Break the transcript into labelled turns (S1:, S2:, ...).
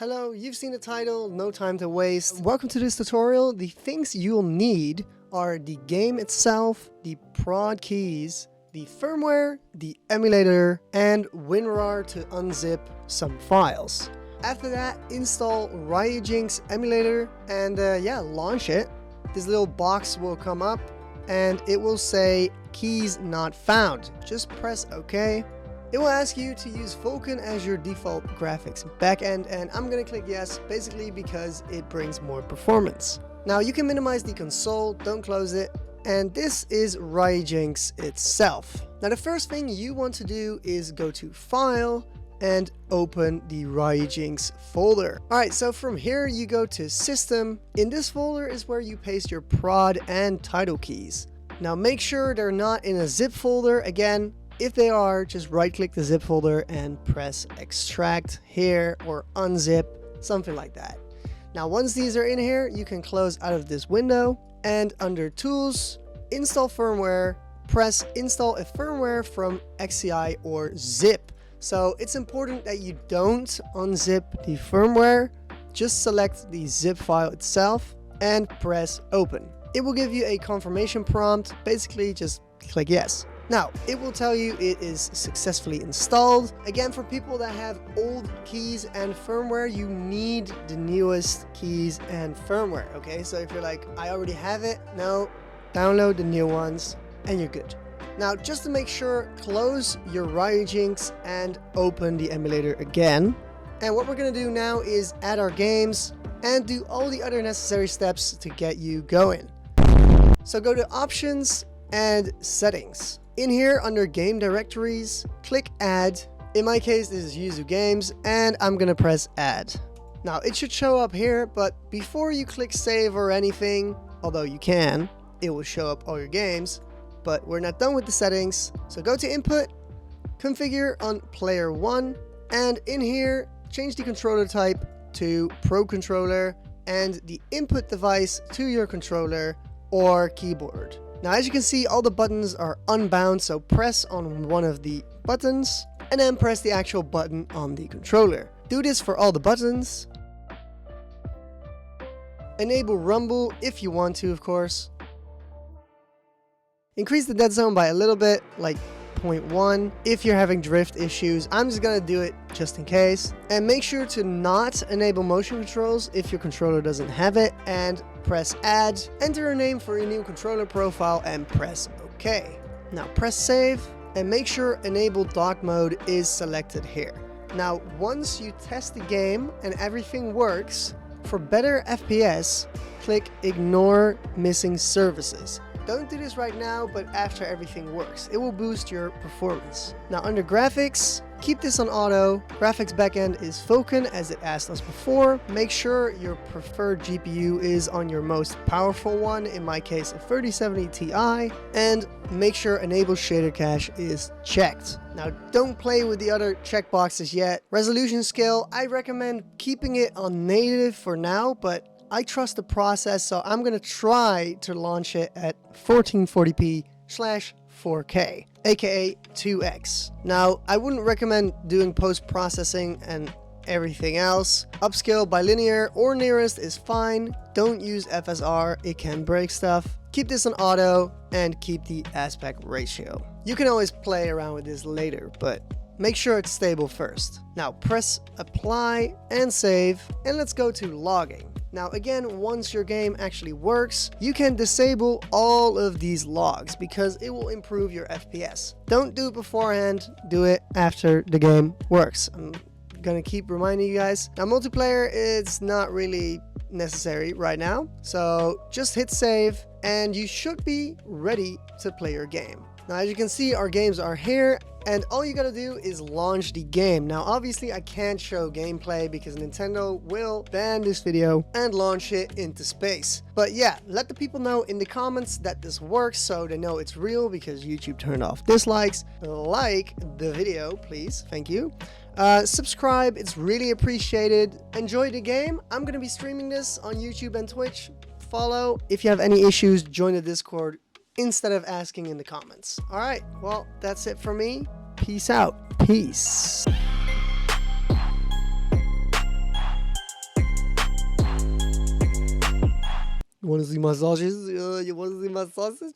S1: Hello, you've seen the title, no time to waste. Welcome to this tutorial. The things you'll need are the game itself, the prod keys, the firmware, the emulator, and WinRAR to unzip some files. After that, install Ryujinx emulator and launch it. This little box will come up and it will say keys not found. Just press OK. It will ask you to use Vulkan as your default graphics backend, and I'm gonna click yes, basically because it brings more performance. Now you can minimize the console, don't close it, and this is Ryujinx itself. Now the first thing you want to do is go to File and open the Ryujinx folder. Alright, so from here you go to System. In this folder is where you paste your prod and title keys. Now make sure they're not in a zip folder. Again, if they are, just right click the zip folder and press extract here or unzip, something like that. Now once these are in here, you can close out of this window and under tools, install firmware, press install a firmware from XCI or zip. So it's important that you don't unzip the firmware, just select the zip file itself and press open. It will give you a confirmation prompt, basically just click yes. Now, it will tell you it is successfully installed. Again, for people that have old keys and firmware, you need the newest keys and firmware, okay? So if you're like, I already have it, no, download the new ones and you're good. Now, just to make sure, close your Ryujinx and open the emulator again. And what we're gonna do now is add our games and do all the other necessary steps to get you going. So go to Options and Settings. In here, under Game Directories, click Add. In my case, this is Yuzu Games, and I'm gonna press Add. Now, it should show up here, but before you click Save or anything, although you can, it will show up all your games, but we're not done with the settings. So go to Input, Configure on Player 1, and in here, change the controller type to Pro Controller, and the input device to your controller or keyboard. Now, as you can see, all the buttons are unbound, so press on one of the buttons and then press the actual button on the controller. Do this for all the buttons. Enable rumble if you want to, of course. Increase the dead zone by a little bit, like 0.1 if you're having drift issues. I'm just gonna do it just in case. And make sure to not enable motion controls if your controller doesn't have it, and press add, enter a name for your new controller profile and press OK. Now press save and make sure enable dock mode is selected here. Now once you test the game and everything works, for better FPS, click ignore missing services. Don't do this right now, but after everything works, it will boost your performance. Now under graphics, keep this on auto. Graphics backend is Vulkan as it asked us before. Make sure your preferred GPU is on your most powerful one, in my case a 3070 Ti, and make sure enable shader cache is checked. Now don't play with the other checkboxes yet. Resolution scale, I recommend keeping it on native for now, but I trust the process, so I'm gonna try to launch it at 1440p/4K, aka 2x. Now, I wouldn't recommend doing post-processing and everything else. Upscale by linear or nearest is fine. Don't use FSR, it can break stuff. Keep this on auto and keep the aspect ratio. You can always play around with this later, but make sure it's stable first. Now press apply and save, and let's go to logging. Now again, once your game actually works, you can disable all of these logs because it will improve your FPS. Don't do it beforehand, do it after the game works. I'm gonna keep reminding you guys. Now multiplayer is not really necessary right now, so just hit save and you should be ready to play your game. Now as you can see, our games are here, and all you gotta do is launch the game. Now obviously I can't show gameplay because Nintendo will ban this video and launch it into space. But yeah, let the people know in the comments that this works so they know it's real, because YouTube turned off dislikes. Like the video, please, thank you. Subscribe, it's really appreciated. Enjoy the game. I'm gonna be streaming this on YouTube and Twitch. Follow. If you have any issues, join the Discord instead of asking in the comments. All right, well, that's it for me. Peace out. Peace. Want to see my sausage? You want to see my sausage?